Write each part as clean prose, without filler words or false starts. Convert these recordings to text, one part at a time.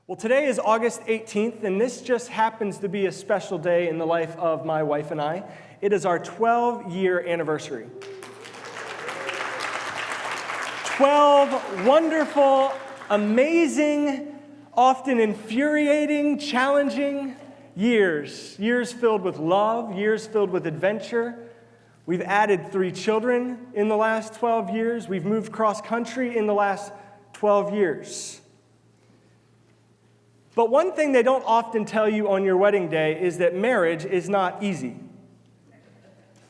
Well, today is August 18th, and this just happens to be a special day in the life of my wife and I. It is our 12-year anniversary. 12 wonderful, amazing, often infuriating, challenging years. Years filled with love, years filled with adventure. We've added 3 children in the last 12 years. We've moved cross-country in the last 12 years. But one thing they don't often tell you on your wedding day is that marriage is not easy.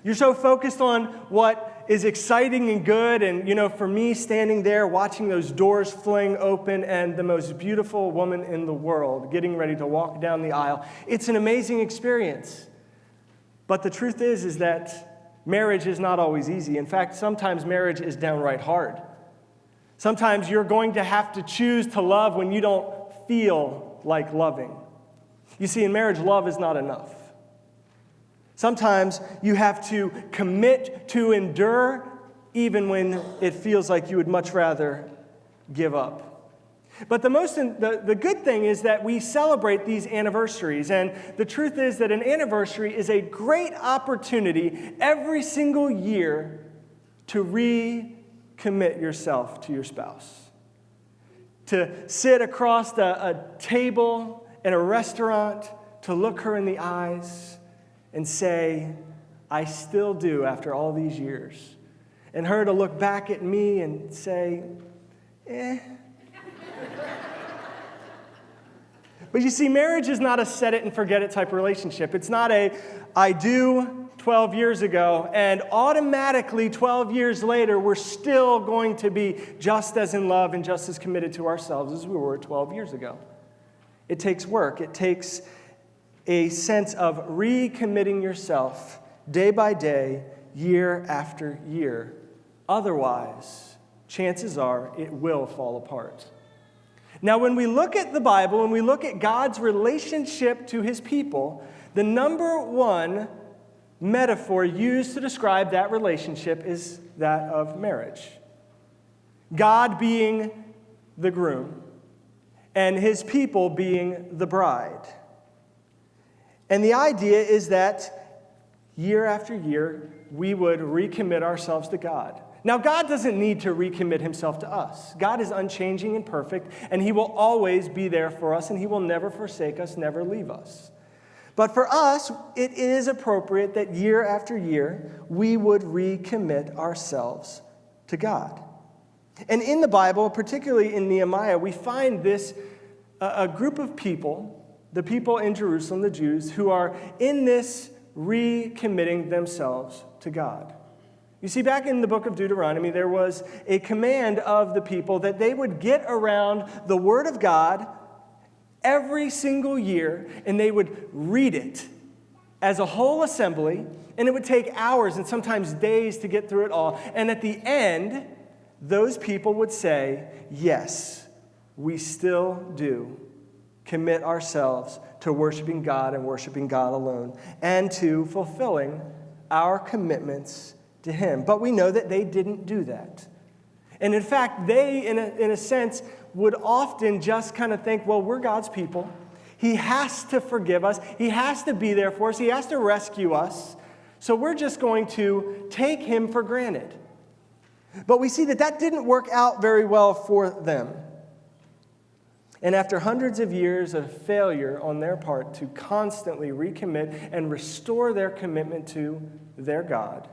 You're so focused on what is exciting and good, and for me, standing there watching those doors fling open and the most beautiful woman in the world getting ready to walk down the aisle, it's an amazing experience. But the truth is that marriage is not always easy. In fact, sometimes marriage is downright hard. Sometimes you're going to have to choose to love when you don't feel like loving. You see, in marriage, love is not enough. Sometimes you have to commit to endure even when it feels like you would much rather give up. But the good thing is that we celebrate these anniversaries, and the truth is that an anniversary is a great opportunity every single year to recommit yourself to your spouse. To sit across a table in a restaurant, to look her in the eyes and say, I still do after all these years. And her to look back at me and say, But you see, marriage is not a set it and forget it type relationship. It's not a I do 12 years ago, and automatically 12 years later, we're still going to be just as in love and just as committed to ourselves as we were 12 years ago. It takes work. It takes a sense of recommitting yourself day by day, year after year. Otherwise, chances are it will fall apart. Now, when we look at the Bible, when we look at God's relationship to his people, the number one metaphor used to describe that relationship is that of marriage. God being the groom and his people being the bride. And the idea is that year after year, we would recommit ourselves to God. Now, God doesn't need to recommit himself to us. God is unchanging and perfect, and he will always be there for us, and he will never forsake us, never leave us. But for us, it is appropriate that year after year, we would recommit ourselves to God. And in the Bible, particularly in Nehemiah, we find this, a group of people, the people in Jerusalem, the Jews, who are in this recommitting themselves to God. You see, back in the book of Deuteronomy, there was a command of the people that they would get around the Word of God every single year, and they would read it as a whole assembly, and it would take hours and sometimes days to get through it all. And at the end, those people would say, yes, we still do commit ourselves to worshiping God and worshiping God alone, and to fulfilling our commitments to him. But we know that they didn't do that. And in fact, they, in a sense, would often just kind of think, well, we're God's people. He has to forgive us. He has to be there for us. He has to rescue us. So we're just going to take him for granted. But we see that didn't work out very well for them. And after hundreds of years of failure on their part to constantly recommit and restore their commitment to their God,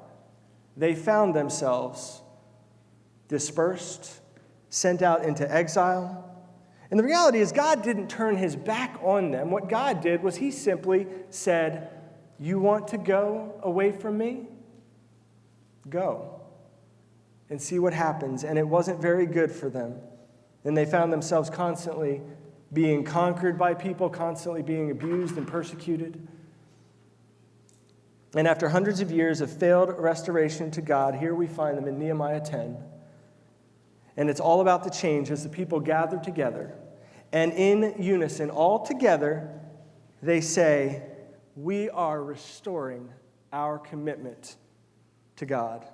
they found themselves dispersed, sent out into exile. And the reality is God didn't turn his back on them. What God did was he simply said, you want to go away from me? Go and see what happens. And it wasn't very good for them. And they found themselves constantly being conquered by people, constantly being abused and persecuted. And after hundreds of years of failed restoration to God, here we find them in Nehemiah 10. And it's all about the change as the people gather together. And in unison, all together, they say, we are restoring our commitment to God.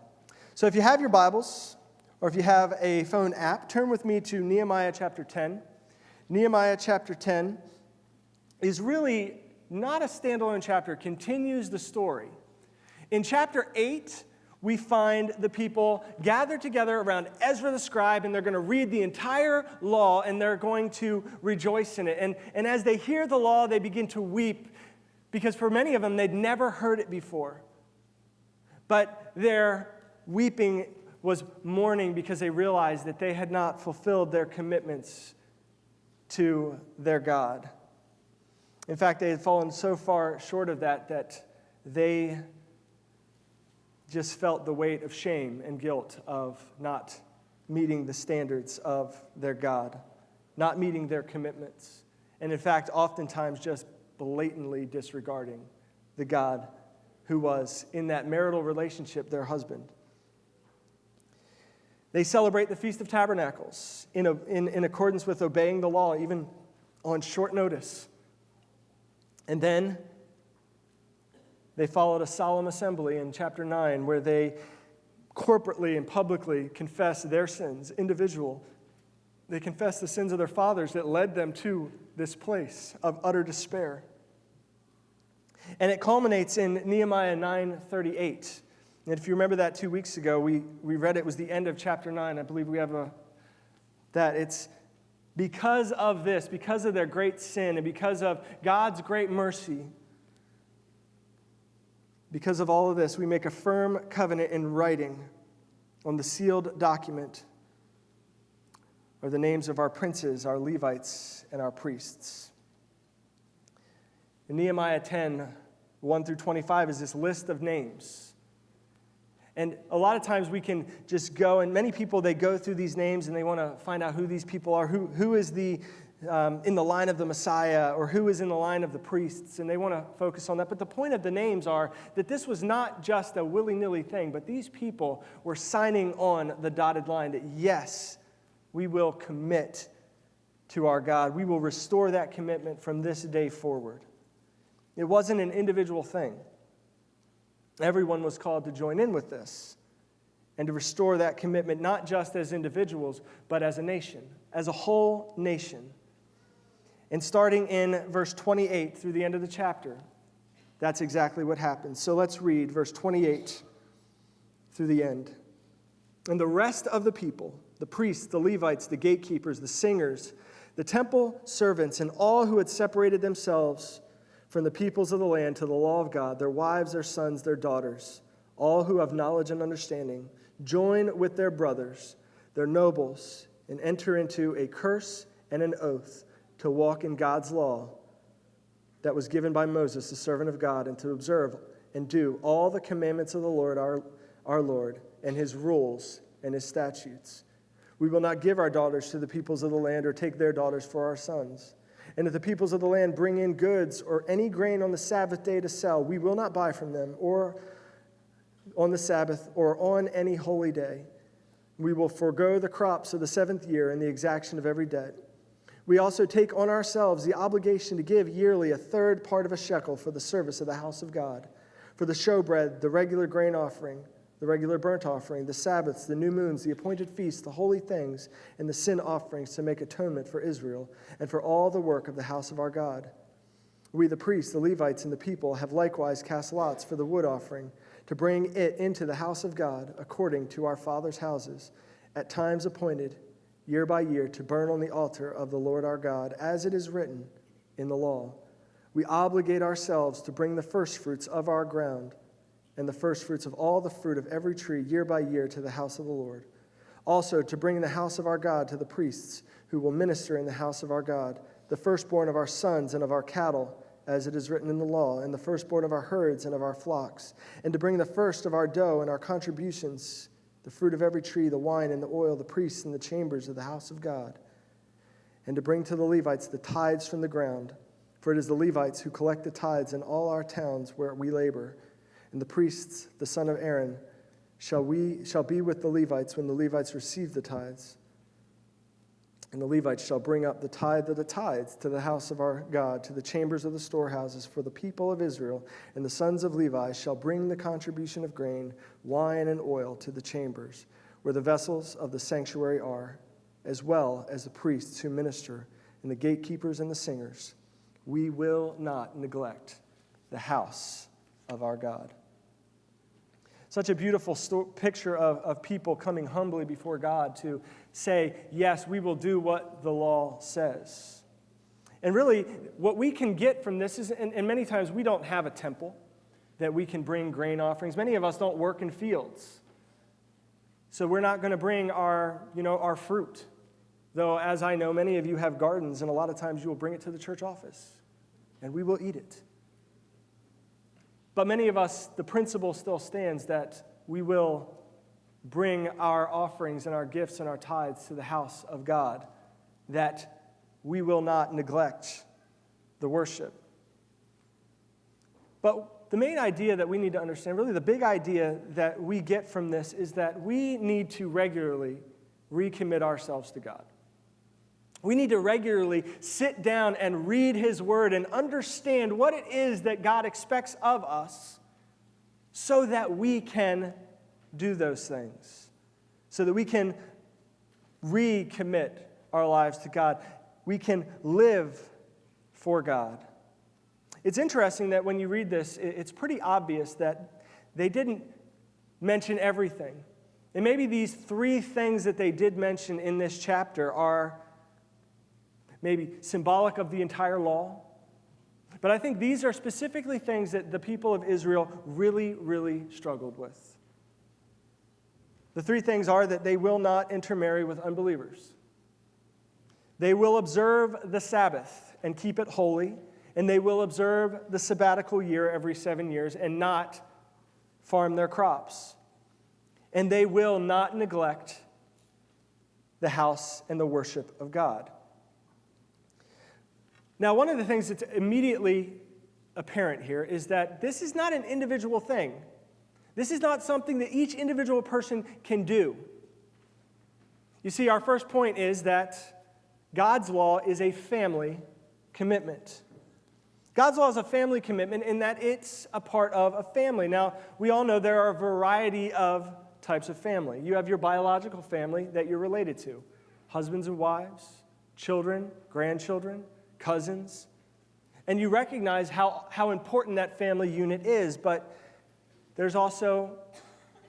So if you have your Bibles, or if you have a phone app, turn with me to Nehemiah chapter 10. Nehemiah chapter 10 is really not a standalone chapter, it continues the story. In chapter 8, we find the people gathered together around Ezra the scribe, and they're going to read the entire law, and they're going to rejoice in it. And as they hear the law, they begin to weep, because for many of them, they'd never heard it before. But their weeping was mourning because they realized that they had not fulfilled their commitments to their God. In fact, they had fallen so far short of that they just felt the weight of shame and guilt of not meeting the standards of their God, not meeting their commitments, and in fact, oftentimes just blatantly disregarding the God who was in that marital relationship their husband. They celebrate the Feast of Tabernacles in accordance with obeying the law, even on short notice. And then they followed a solemn assembly in chapter 9 where they corporately and publicly confess their sins, individual. They confess the sins of their fathers that led them to this place of utter despair. And it culminates in Nehemiah 9:38. And if you remember that 2 weeks ago, we read it was the end of chapter 9. I believe we have that. It's because of this, because of their great sin, and because of God's great mercy, because of all of this, we make a firm covenant in writing on the sealed document are the names of our princes, our Levites, and our priests. In Nehemiah 10, 1 through 25 is this list of names. And a lot of times we can just go, and many people, they go through these names and they want to find out who these people are, who is in the line of the Messiah, or who is in the line of the priests, and they want to focus on that. But the point of the names are that this was not just a willy-nilly thing, but these people were signing on the dotted line that, yes, we will commit to our God. We will restore that commitment from this day forward. It wasn't an individual thing. Everyone was called to join in with this and to restore that commitment, not just as individuals, but as a nation, as a whole nation. And starting in verse 28 through the end of the chapter, that's exactly what happens. So let's read verse 28 through the end. And the rest of the people, the priests, the Levites, the gatekeepers, the singers, the temple servants, and all who had separated themselves from the peoples of the land to the law of God, their wives, their sons, their daughters, all who have knowledge and understanding, join with their brothers, their nobles, and enter into a curse and an oath to walk in God's law that was given by Moses, the servant of God, and to observe and do all the commandments of the Lord, our Lord, and his rules and his statutes. We will not give our daughters to the peoples of the land or take their daughters for our sons. And if the peoples of the land bring in goods or any grain on the Sabbath day to sell, we will not buy from them, or on the Sabbath, or on any holy day. We will forego the crops of the 7th year and the exaction of every debt. We also take on ourselves the obligation to give yearly 1/3 part of a shekel for the service of the house of God, for the showbread, the regular grain offering, the regular burnt offering, the Sabbaths, the new moons, the appointed feasts, the holy things, and the sin offerings to make atonement for Israel and for all the work of the house of our God. We, the priests, the Levites, and the people, have likewise cast lots for the wood offering to bring it into the house of God according to our fathers' houses, at times appointed, year by year, to burn on the altar of the Lord our God, as it is written in the law. We obligate ourselves to bring the firstfruits of our ground and the firstfruits of all the fruit of every tree year by year to the house of the Lord. Also to bring the house of our God to the priests who will minister in the house of our God, the firstborn of our sons and of our cattle, as it is written in the law, and the firstborn of our herds and of our flocks, and to bring the first of our dough and our contributions, the fruit of every tree, the wine and the oil, the priests in the chambers of the house of God, and to bring to the Levites the tithes from the ground, for it is the Levites who collect the tithes in all our towns where we labor. And the priests, the son of Aaron, shall be with the Levites when the Levites receive the tithes. And the Levites shall bring up the tithe of the tithes to the house of our God, to the chambers of the storehouses for the people of Israel. And the sons of Levi shall bring the contribution of grain, wine, and oil to the chambers, where the vessels of the sanctuary are, as well as the priests who minister and the gatekeepers and the singers, we will not neglect the house of our God. Such a beautiful picture of people coming humbly before God to say, yes, we will do what the law says. And really, what we can get from this is, and many times we don't have a temple that we can bring grain offerings. Many of us don't work in fields. So we're not going to bring our fruit. Though, as I know, many of you have gardens, and a lot of times you will bring it to the church office, and we will eat it. But many of us, the principle still stands that we will bring our offerings and our gifts and our tithes to the house of God, that we will not neglect the worship. But the main idea that we need to understand, really the big idea that we get from this, is that we need to regularly recommit ourselves to God. We need to regularly sit down and read His Word and understand what it is that God expects of us so that we can do those things, so that we can recommit our lives to God. We can live for God. It's interesting that when you read this, it's pretty obvious that they didn't mention everything. And maybe these 3 things that they did mention in this chapter are maybe symbolic of the entire law. But I think these are specifically things that the people of Israel really, really struggled with. The 3 things are that they will not intermarry with unbelievers. They will observe the Sabbath and keep it holy, and they will observe the sabbatical year every 7 years and not farm their crops. And they will not neglect the house and the worship of God. Now, one of the things that's immediately apparent here is that this is not an individual thing. This is not something that each individual person can do. You see, our first point is that God's law is a family commitment. God's law is a family commitment in that it's a part of a family. Now, we all know there are a variety of types of family. You have your biological family that you're related to, husbands and wives, children, grandchildren, cousins, and you recognize how important that family unit is, but there's also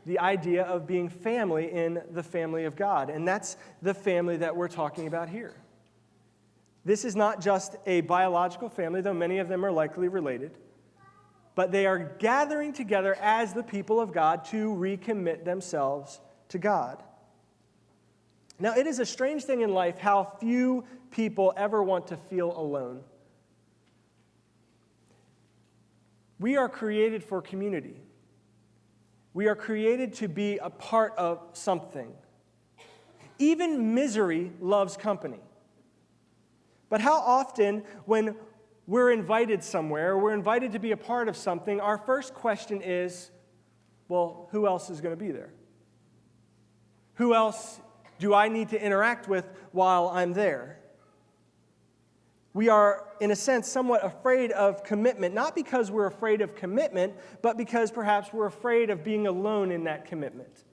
the idea of being family in the family of God, and that's the family that we're talking about here. This is not just a biological family, though many of them are likely related, but they are gathering together as the people of God to recommit themselves to God. Now, it is a strange thing in life how few people ever want to feel alone. We are created for community. We are created to be a part of something. Even misery loves company. But how often, when we're invited somewhere, we're invited to be a part of something, our first question is, well, who else is going to be there? Who else do I need to interact with while I'm there? We are, in a sense, somewhat afraid of commitment, not because we're afraid of commitment, but because perhaps we're afraid of being alone in that commitment.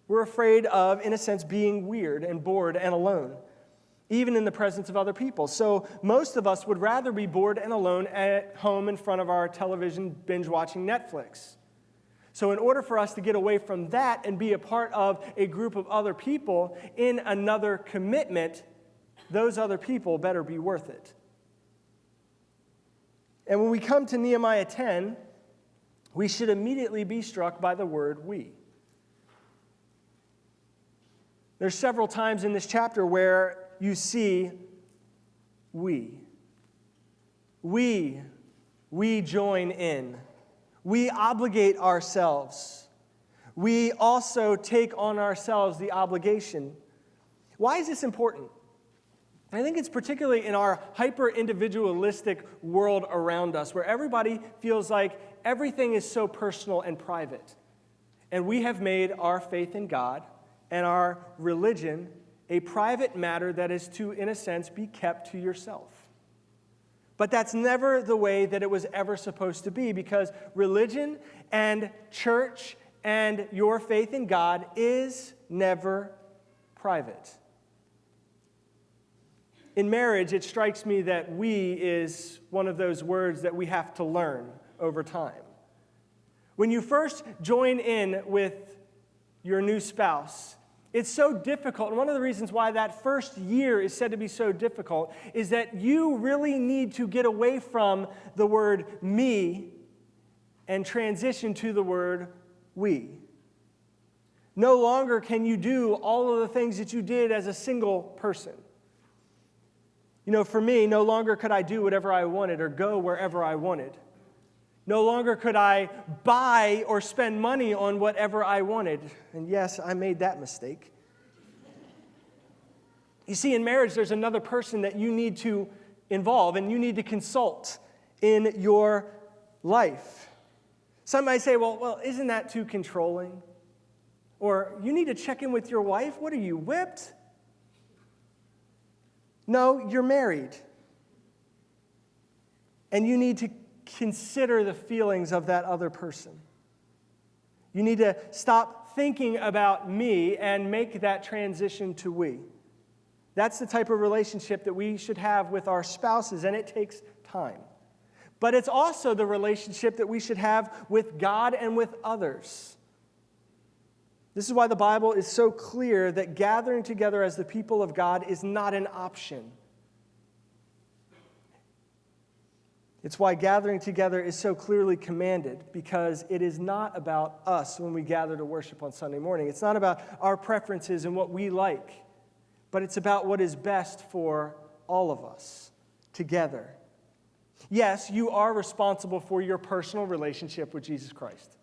We're afraid of, in a sense, being weird and bored and alone, even in the presence of other people. So most of us would rather be bored and alone at home in front of our television, binge-watching Netflix. So in order for us to get away from that and be a part of a group of other people in another commitment, those other people better be worth it. And when we come to Nehemiah 10, we should immediately be struck by the word we. There's several times in this chapter where you see we. We join in. We obligate ourselves. We also take on ourselves the obligation. Why is this important? I think it's particularly in our hyper-individualistic world around us, where everybody feels like everything is so personal and private. And we have made our faith in God and our religion a private matter that is to, in a sense, be kept to yourself. But that's never the way that it was ever supposed to be, because religion and church and your faith in God is never private. In marriage, it strikes me that "we" is one of those words that we have to learn over time. When you first join in with your new spouse, it's so difficult. And one of the reasons why that first year is said to be so difficult is that you really need to get away from the word "me" and transition to the word "we." No longer can you do all of the things that you did as a single person. For me, no longer could I do whatever I wanted or go wherever I wanted. No longer could I buy or spend money on whatever I wanted. And yes, I made that mistake. You see, in marriage, there's another person that you need to involve and you need to consult in your life. Some might say, well, isn't that too controlling? Or you need to check in with your wife? What are you, whipped? No, you're married. And you need to consider the feelings of that other person. You need to stop thinking about me and make that transition to we. That's the type of relationship that we should have with our spouses, and it takes time. But it's also the relationship that we should have with God and with others. This is why the Bible is so clear that gathering together as the people of God is not an option. It's why gathering together is so clearly commanded, because it is not about us when we gather to worship on Sunday morning. It's not about our preferences and what we like, but it's about what is best for all of us together. Yes, you are responsible for your personal relationship with Jesus Christ.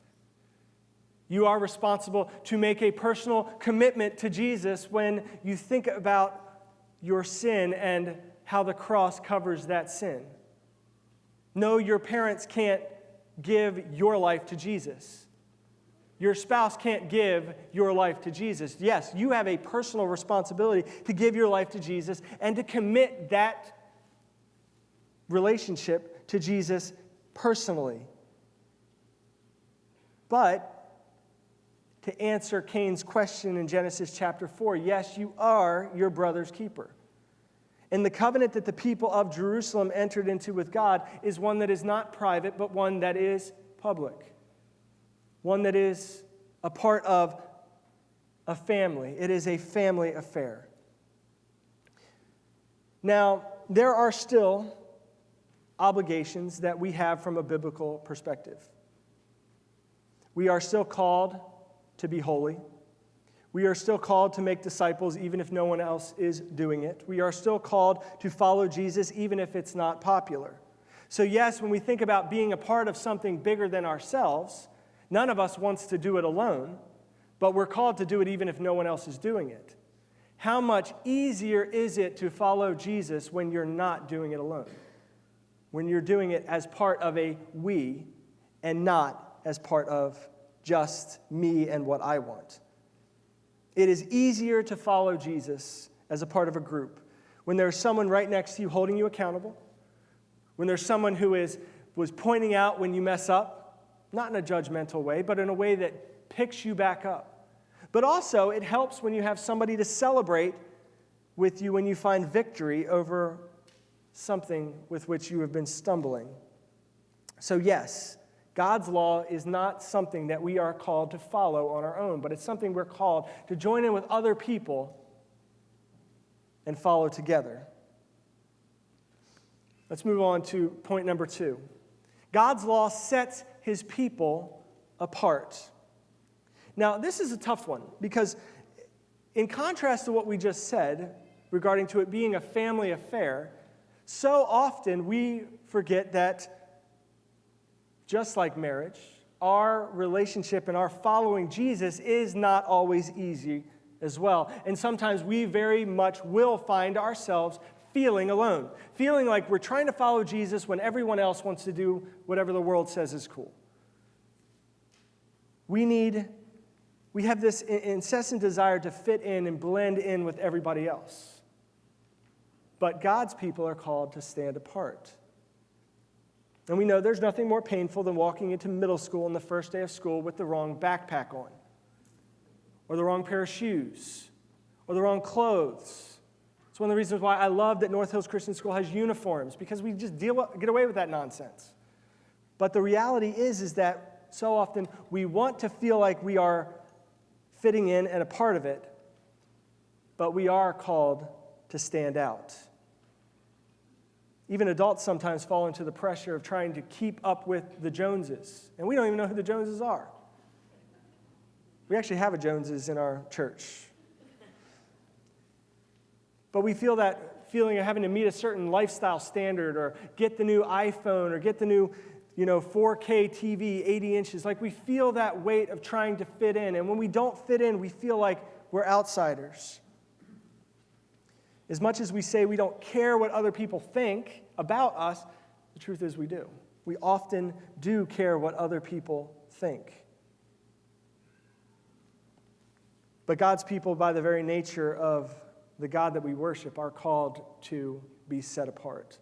You are responsible to make a personal commitment to Jesus when you think about your sin and how the cross covers that sin. No, your parents can't give your life to Jesus. Your spouse can't give your life to Jesus. Yes, you have a personal responsibility to give your life to Jesus and to commit that relationship to Jesus personally. But to answer Cain's question in Genesis chapter 4, yes, you are your brother's keeper. And the covenant that the people of Jerusalem entered into with God is one that is not private, but one that is public. One that is a part of a family. It is a family affair. Now, there are still obligations that we have from a biblical perspective. We are still called to be holy. We are still called to make disciples even if no one else is doing it. We are still called to follow Jesus even if it's not popular. So yes, when we think about being a part of something bigger than ourselves, none of us wants to do it alone, but we're called to do it even if no one else is doing it. How much easier is it to follow Jesus when you're not doing it alone? When you're doing it as part of a we and not as part of just me and what I want. It is easier to follow Jesus as a part of a group when there's someone right next to you holding you accountable, when there's someone who was pointing out when you mess up, not in a judgmental way, but in a way that picks you back up. But also, it helps when you have somebody to celebrate with you when you find victory over something with which you have been stumbling. So yes, God's law is not something that we are called to follow on our own, but it's something we're called to join in with other people and follow together. Let's move on to point number 2. God's law sets his people apart. Now, this is a tough one because in contrast to what we just said regarding to it being a family affair, so often we forget that just like marriage, our relationship and our following Jesus is not always easy as well. And sometimes we very much will find ourselves feeling alone, feeling like we're trying to follow Jesus when everyone else wants to do whatever the world says is cool. We have this incessant desire to fit in and blend in with everybody else. But God's people are called to stand apart. And we know there's nothing more painful than walking into middle school on the first day of school with the wrong backpack on, or the wrong pair of shoes, or the wrong clothes. It's It's one of the reasons why I love that North Hills Christian School has uniforms, because we just get away with that nonsense. But the reality is that so often we want to feel like we are fitting in and a part of it, but we are called to stand out. Even adults sometimes fall into the pressure of trying to keep up with the Joneses, and we don't even know who the Joneses are. We actually have a Joneses in our church. But we feel that feeling of having to meet a certain lifestyle standard, or get the new iPhone, or get the new 4K TV, 80 inches. Like, we feel that weight of trying to fit in. And when we don't fit in, we feel like we're outsiders. As much as we say we don't care what other people think about us, the truth is we do. We often do care what other people think. But God's people, by the very nature of the God that we worship, are called to be set apart.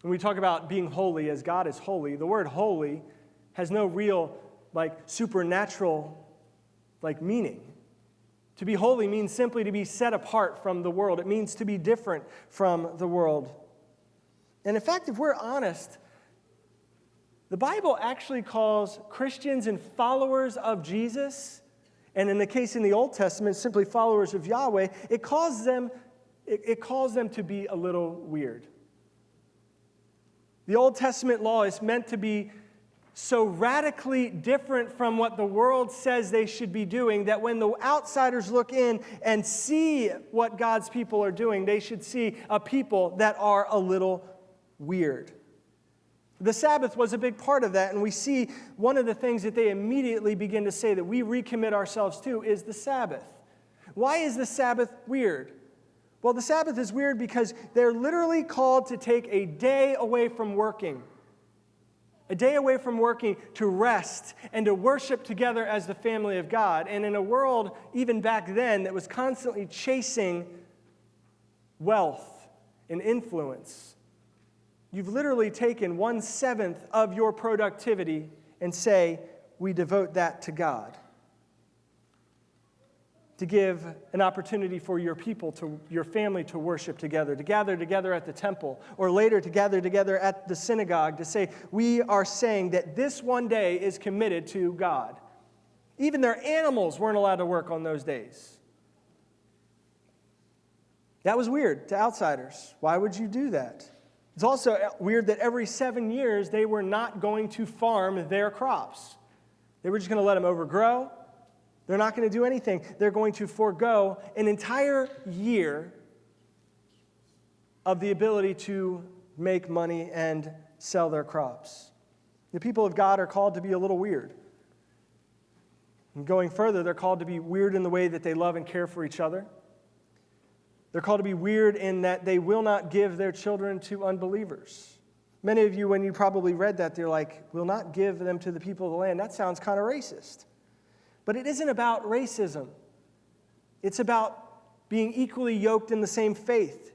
When we talk about being holy as God is holy, the word holy has no real, supernatural, meaning. To be holy means simply to be set apart from the world. It means to be different from the world. And in fact, if we're honest, the Bible actually calls Christians and followers of Jesus, and in the case in the Old Testament, simply followers of Yahweh, it calls them to be a little weird. The Old Testament law is meant to be so radically different from what the world says they should be doing that when the outsiders look in and see what God's people are doing, they should see a people that are a little weird. The Sabbath was a big part of that, and we see one of the things that they immediately begin to say that we recommit ourselves to is the Sabbath. Why is the Sabbath weird? Well, the Sabbath is weird because they're literally called to take a day away from working. A day away from working to rest and to worship together as the family of God. And in a world, even back then, that was constantly chasing wealth and influence, you've literally taken 1/7 of your productivity and say, we devote that to God. To give an opportunity for your people, your family to worship together, to gather together at the temple, or later to gather together at the synagogue, to say, we are saying that this one day is committed to God. Even their animals weren't allowed to work on those days. That was weird to outsiders. Why would you do that? It's also weird that every 7 years they were not going to farm their crops. They were just going to let them overgrow. They're not going to do anything. They're going to forego an entire year of the ability to make money and sell their crops. The people of God are called to be a little weird. And going further, they're called to be weird in the way that they love and care for each other. They're called to be weird in that they will not give their children to unbelievers. Many of you, when you probably read that, they're like, will not give them to the people of the land. That sounds kind of racist. But it isn't about racism. It's about being equally yoked in the same faith.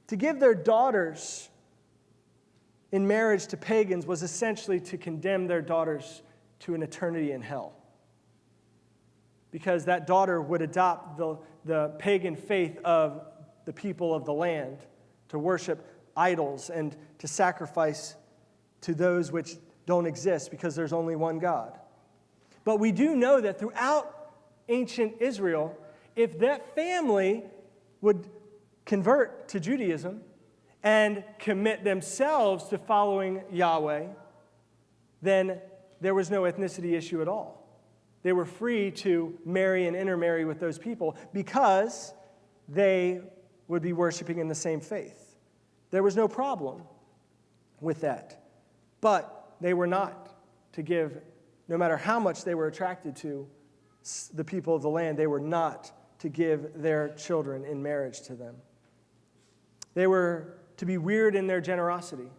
To give their daughters in marriage to pagans was essentially to condemn their daughters to an eternity in hell. Because that daughter would adopt the pagan faith of the people of the land, to worship idols and to sacrifice to those which don't exist because there's only one God. But we do know that throughout ancient Israel, if that family would convert to Judaism and commit themselves to following Yahweh, then there was no ethnicity issue at all. They were free to marry and intermarry with those people because they would be worshiping in the same faith. There was no problem with that. But they were not to give, no matter how much they were attracted to the people of the land, they were not to give their children in marriage to them. They were to be weird in their generosity,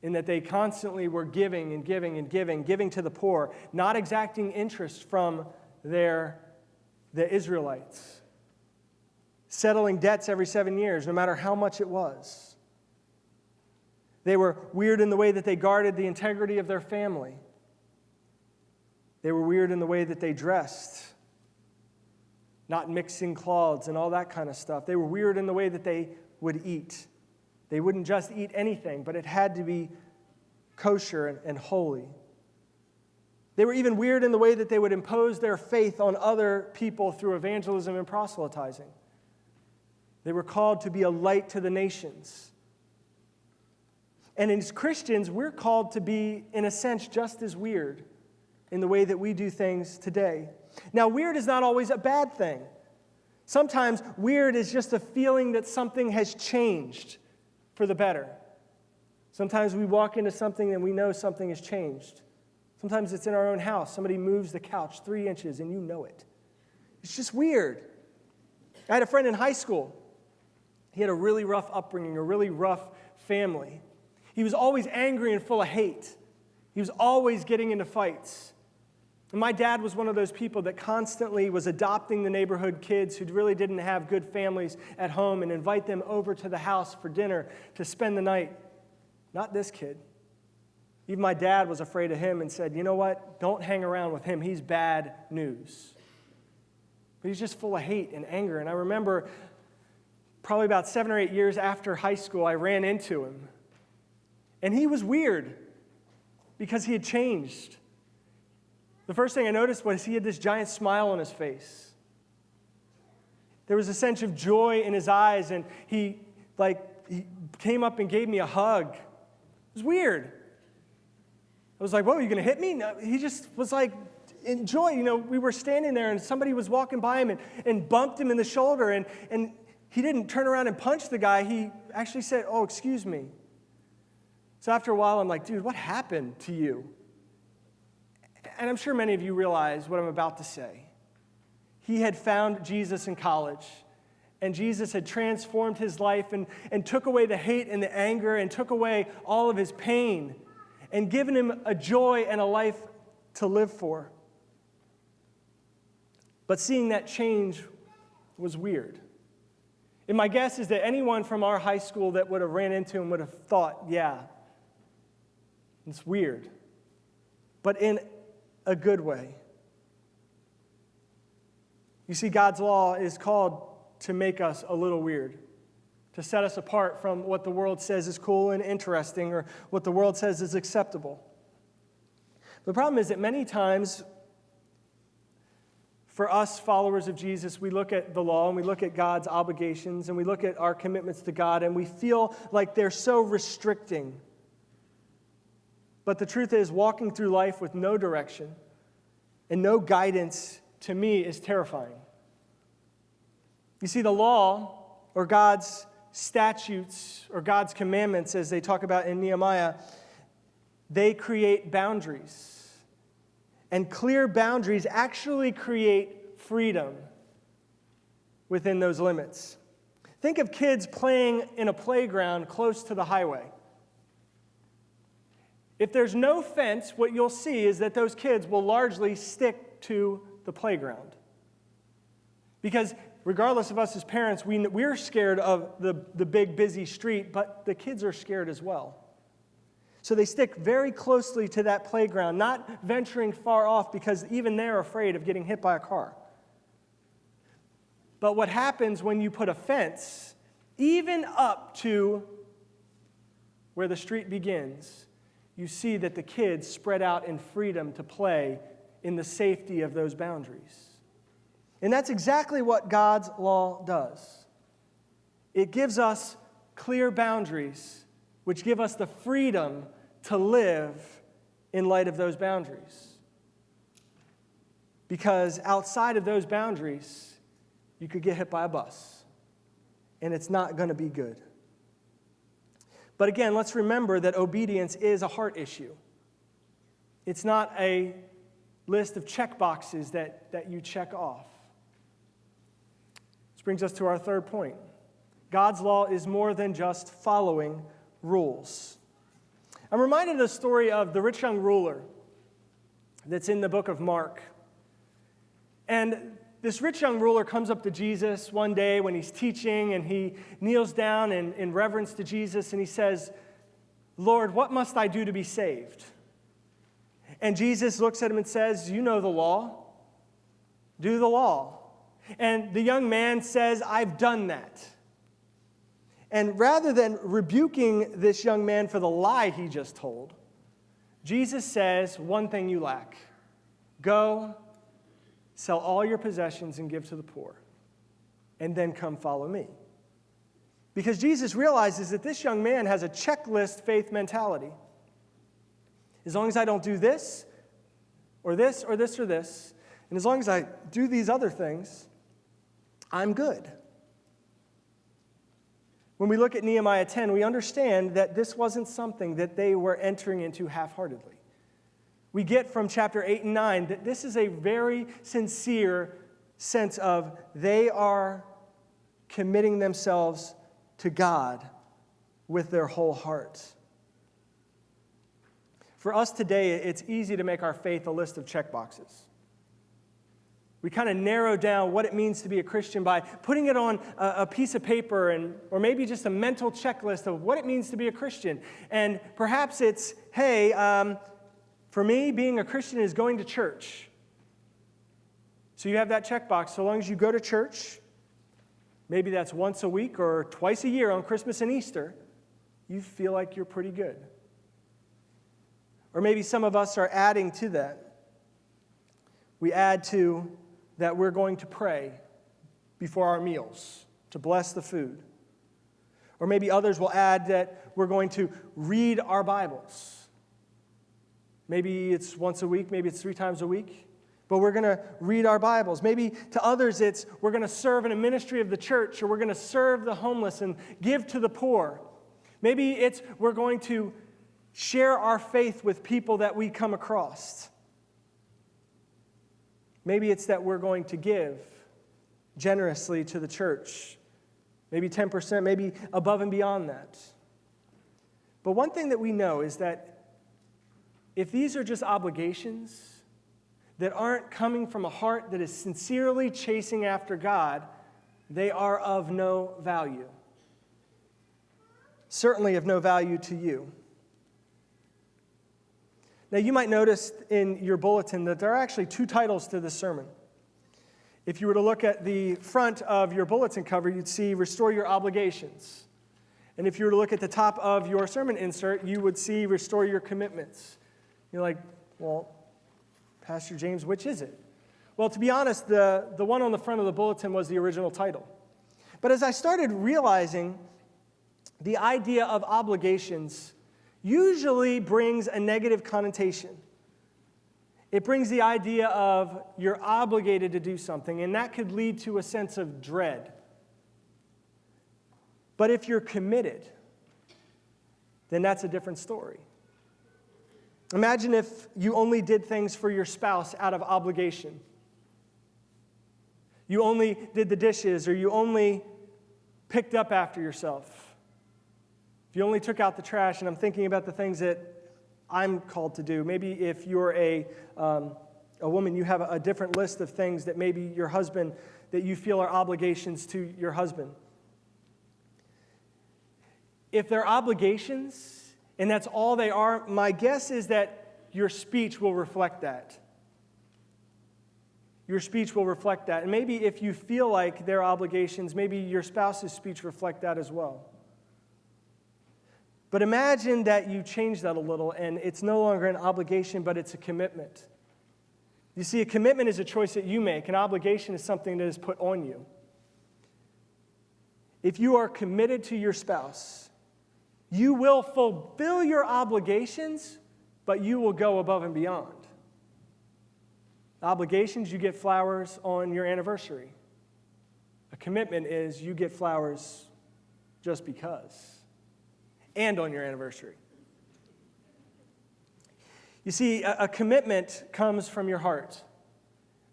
in that they constantly were giving and giving and giving to the poor, not exacting interest from the Israelites, settling debts every 7 years, no matter how much it was. They were weird in the way that they guarded the integrity of their family. They were weird in the way that they dressed, not mixing cloths and all that kind of stuff. They were weird in the way that they would eat. They wouldn't just eat anything, but it had to be kosher and holy. They were even weird in the way that they would impose their faith on other people through evangelism and proselytizing. They were called to be a light to the nations. And as Christians, we're called to be, in a sense, just as weird in the way that we do things today. Now, weird is not always a bad thing. Sometimes weird is just a feeling that something has changed for the better. Sometimes we walk into something and we know something has changed. Sometimes it's in our own house. Somebody moves the couch 3 inches and you know it. It's just weird. I had a friend in high school. He had a really rough upbringing, a really rough family. He was always angry and full of hate. He was always getting into fights. And my dad was one of those people that constantly was adopting the neighborhood kids who really didn't have good families at home and invite them over to the house for dinner to spend the night. Not this kid. Even my dad was afraid of him and said, you know what? Don't hang around with him. He's bad news. But he's just full of hate and anger. And I remember probably about 7 or 8 years after high school, I ran into him. And he was weird because he had changed. The first thing I noticed was he had this giant smile on his face. There was a sense of joy in his eyes, and he came up and gave me a hug. It was weird. I was like, whoa, are you going to hit me? No, he just was like, enjoy. You know, we were standing there, and somebody was walking by him and bumped him in the shoulder, and he didn't turn around and punch the guy. He actually said, oh, excuse me. So after a while, I'm like, dude, what happened to you? And I'm sure many of you realize what I'm about to say. He had found Jesus in college, and Jesus had transformed his life and took away the hate and the anger and took away all of his pain and given him a joy and a life to live for. But seeing that change was weird. And my guess is that anyone from our high school that would have ran into him would have thought, yeah, it's weird, but in a good way. You see, God's law is called to make us a little weird, to set us apart from what the world says is cool and interesting or what the world says is acceptable. The problem is that many times, for us followers of Jesus, we look at the law and we look at God's obligations and we look at our commitments to God and we feel like they're so restricting. But the truth is, walking through life with no direction and no guidance, to me, is terrifying. You see, the law, or God's statutes, or God's commandments, as they talk about in Nehemiah, they create boundaries. And clear boundaries actually create freedom within those limits. Think of kids playing in a playground close to the highway. If there's no fence, what you'll see is that those kids will largely stick to the playground. Because regardless of us as parents, we're scared of the big, busy street, but the kids are scared as well. So they stick very closely to that playground, not venturing far off because even they're afraid of getting hit by a car. But what happens when you put a fence, even up to where the street begins, you see that the kids spread out in freedom to play in the safety of those boundaries. And that's exactly what God's law does. It gives us clear boundaries, which give us the freedom to live in light of those boundaries. Because outside of those boundaries, you could get hit by a bus, and it's not going to be good. But again, let's remember that obedience is a heart issue. It's not a list of check boxes that you check off. This brings us to our third point. God's law is more than just following rules. I'm reminded of the story of the rich young ruler that's in the book of Mark. And this rich young ruler comes up to Jesus one day when he's teaching, and he kneels down in reverence to Jesus, and he says, "Lord, what must I do to be saved?" And Jesus looks at him and says, "You know the law. Do the law." And the young man says, I've done that. And rather than rebuking this young man for the lie he just told, Jesus says, one thing you lack. Go, sell all your possessions and give to the poor, and then come follow me. Because Jesus realizes that this young man has a checklist faith mentality. As long as I don't do this, or this, or this, or this, and as long as I do these other things, I'm good. When we look at Nehemiah 10, we understand that this wasn't something that they were entering into half-heartedly. We get from chapter 8 and 9 that this is a very sincere sense of they are committing themselves to God with their whole heart. For us today, it's easy to make our faith a list of checkboxes. We kind of narrow down what it means to be a Christian by putting it on a piece of paper or maybe just a mental checklist of what it means to be a Christian. And perhaps it's, hey, for me, being a Christian is going to church. So you have that checkbox. So long as you go to church, maybe that's once a week or twice a year on Christmas and Easter, you feel like you're pretty good. Or maybe some of us are adding to that. We add to that we're going to pray before our meals to bless the food. Or maybe others will add that we're going to read our Bibles. Maybe it's once a week, maybe it's 3 times a week, but we're going to read our Bibles. Maybe to others it's we're going to serve in a ministry of the church, or we're going to serve the homeless and give to the poor. Maybe it's we're going to share our faith with people that we come across. Maybe it's that we're going to give generously to the church. Maybe 10%, maybe above and beyond that. But one thing that we know is that if these are just obligations that aren't coming from a heart that is sincerely chasing after God, they are of no value. Certainly of no value to you. Now, you might notice in your bulletin that there are actually 2 titles to this sermon. If you were to look at the front of your bulletin cover, you'd see Restore Your Obligations. And if you were to look at the top of your sermon insert, you would see Restore Your Commitments. You're like, well, Pastor James, which is it? Well, to be honest, the one on the front of the bulletin was the original title. But as I started realizing the idea of obligations usually brings a negative connotation. It brings the idea of you're obligated to do something, and that could lead to a sense of dread. But if you're committed, then that's a different story. Imagine if you only did things for your spouse out of obligation. You only did the dishes, or you only picked up after yourself. If you only took out the trash, and I'm thinking about the things that I'm called to do. Maybe if you're a woman, you have a different list of things that maybe your husband, that you feel are obligations to your husband. If they're obligations, and that's all they are, my guess is that your speech will reflect that. Your speech will reflect that. And maybe if you feel like they're obligations, maybe your spouse's speech reflect that as well. But imagine that you change that a little, and it's no longer an obligation, but it's a commitment. You see, a commitment is a choice that you make. An obligation is something that is put on you. If you are committed to your spouse, you will fulfill your obligations, but you will go above and beyond. Obligations, you get flowers on your anniversary. A commitment is you get flowers just because. And on your anniversary. You see, a commitment comes from your heart.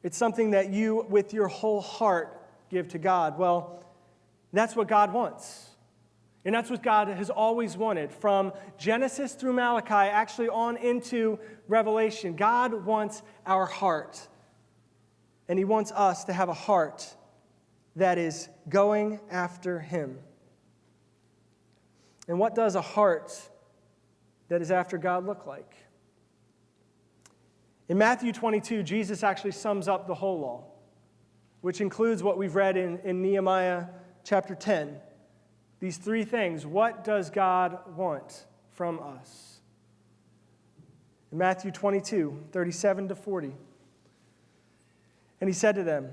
It's something that you, with your whole heart, give to God. Well, that's what God wants. And that's what God has always wanted. From Genesis through Malachi, actually on into Revelation, God wants our heart. And He wants us to have a heart that is going after Him. And what does a heart that is after God look like? In Matthew 22, Jesus actually sums up the whole law. which includes what we've read in Nehemiah chapter 10. These three things. What does God want from us? In Matthew 22, 37 to 40. And he said to them,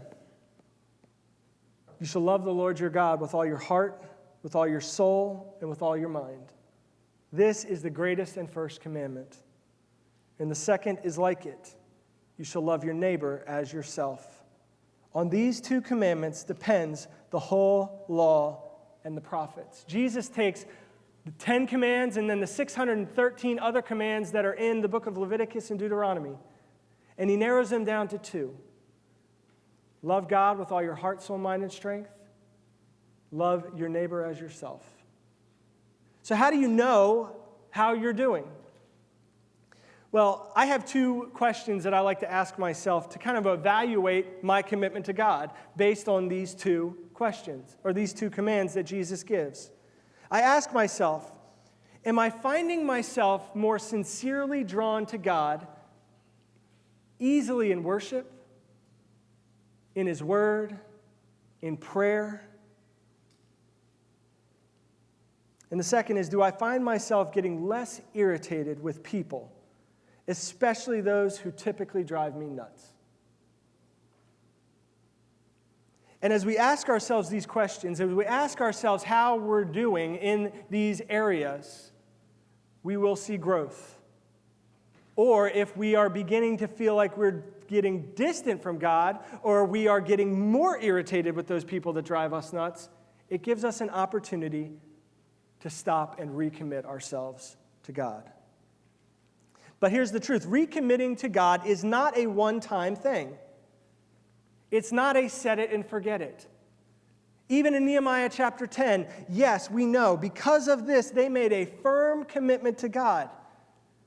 "You shall love the Lord your God with all your heart, with all your soul, and with all your mind. This is the greatest and first commandment. And the second is like it. You shall love your neighbor as yourself. On these two commandments depends the whole law and the prophets." Jesus takes the 10 commands and then the 613 other commands that are in the book of Leviticus and Deuteronomy, and he narrows them down to two. Love God with all your heart, soul, mind, and strength. Love your neighbor as yourself. So how do you know how you're doing? Well, I have two questions that I like to ask myself to kind of evaluate my commitment to God based on these two questions, or these two commands that Jesus gives. I ask myself, am I finding myself more sincerely drawn to God easily in worship, in His Word, in prayer? And the second is, do I find myself getting less irritated with people, especially those who typically drive me nuts? And as we ask ourselves these questions, as we ask ourselves how we're doing in these areas, we will see growth. Or if we are beginning to feel like we're getting distant from God, or we are getting more irritated with those people that drive us nuts, it gives us an opportunity to stop and recommit ourselves to God. But here's the truth. Recommitting to God is not a one-time thing. It's not a set it and forget it. Even in Nehemiah chapter 10, yes, we know because of this, they made a firm commitment to God.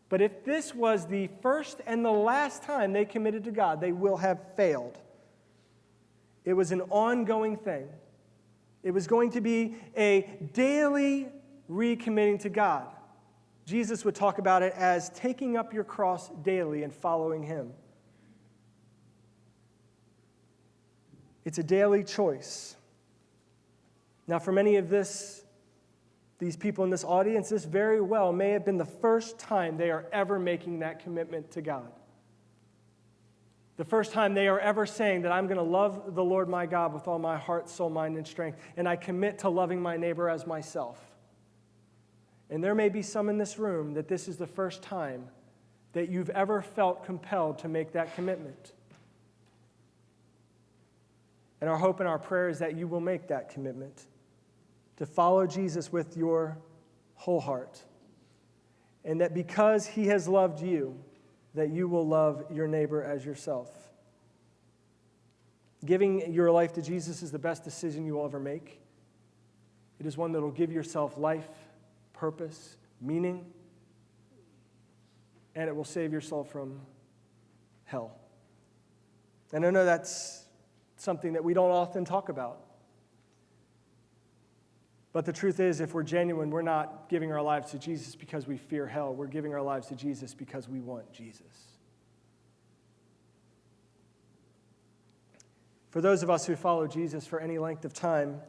But if this was the first and the last time they committed to God, they will have failed. It was an ongoing thing. It was going to be a daily recommitting to God. Jesus would talk about it as taking up your cross daily and following Him. It's a daily choice. Now, for many of these people in this audience, this very well may have been the first time they are ever making that commitment to God. The first time they are ever saying that I'm going to love the Lord my God with all my heart, soul, mind, and strength, and I commit to loving my neighbor as myself. And there may be some in this room that this is the first time that you've ever felt compelled to make that commitment. And our hope and our prayer is that you will make that commitment to follow Jesus with your whole heart. And that because He has loved you, that you will love your neighbor as yourself. Giving your life to Jesus is the best decision you will ever make. It is one that will give yourself life, purpose, meaning, and it will save your soul from hell. And I know that's something that we don't often talk about. But the truth is, if we're genuine, we're not giving our lives to Jesus because we fear hell. We're giving our lives to Jesus because we want Jesus. For those of us who follow Jesus for any length of time,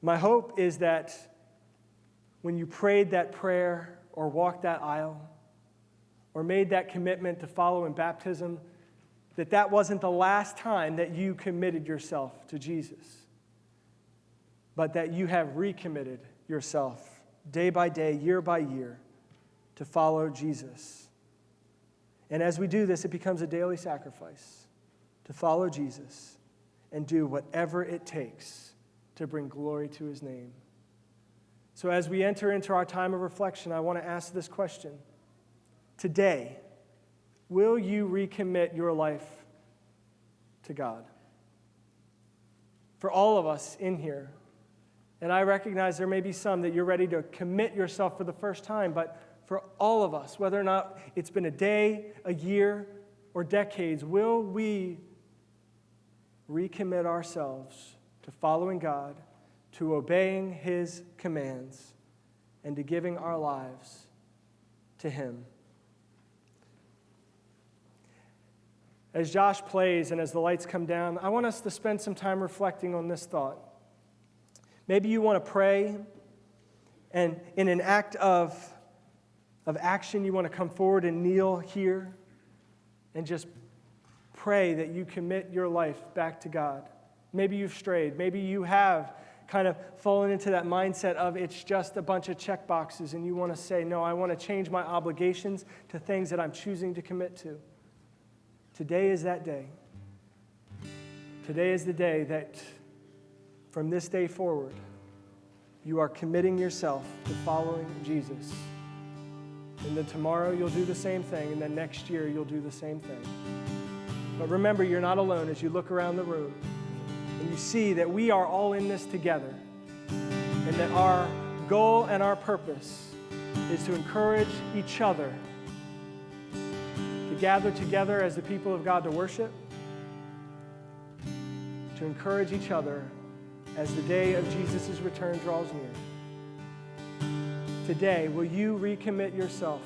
my hope is that when you prayed that prayer or walked that aisle or made that commitment to follow in baptism, that wasn't the last time that you committed yourself to Jesus, but that you have recommitted yourself day by day, year by year, to follow Jesus. And as we do this, it becomes a daily sacrifice to follow Jesus and do whatever it takes to bring glory to His name. So as we enter into our time of reflection, I want to ask this question. Today, will you recommit your life to God? For all of us in here, and I recognize there may be some that you're ready to commit yourself for the first time, but for all of us, whether or not it's been a day, a year, or decades, will we recommit ourselves to following God, to obeying His commands, and to giving our lives to Him? as Josh plays and as the lights come down, I want us to spend some time reflecting on this thought. Maybe you want to pray, and in an act of action, you want to come forward and kneel here and just pray that you commit your life back to God. Maybe you've strayed. Maybe you have kind of fallen into that mindset of it's just a bunch of check boxes, and you want to say, no, I want to change my obligations to things that I'm choosing to commit to. Today is that day. Today is the day that from this day forward, you are committing yourself to following Jesus. And then tomorrow you'll do the same thing, and then next year you'll do the same thing. But remember, you're not alone as you look around the room and you see that we are all in this together, and that our goal and our purpose is to encourage each other to gather together as the people of God to worship, to encourage each other as the day of Jesus' return draws near. Today, will you recommit yourself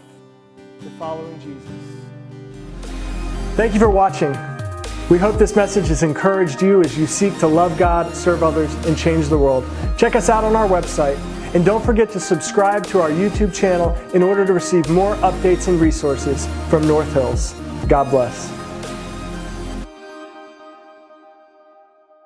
to following Jesus? Thank you for watching. We hope this message has encouraged you as you seek to love God, serve others, and change the world. Check us out on our website, and don't forget to subscribe to our YouTube channel in order to receive more updates and resources from North Hills. God bless.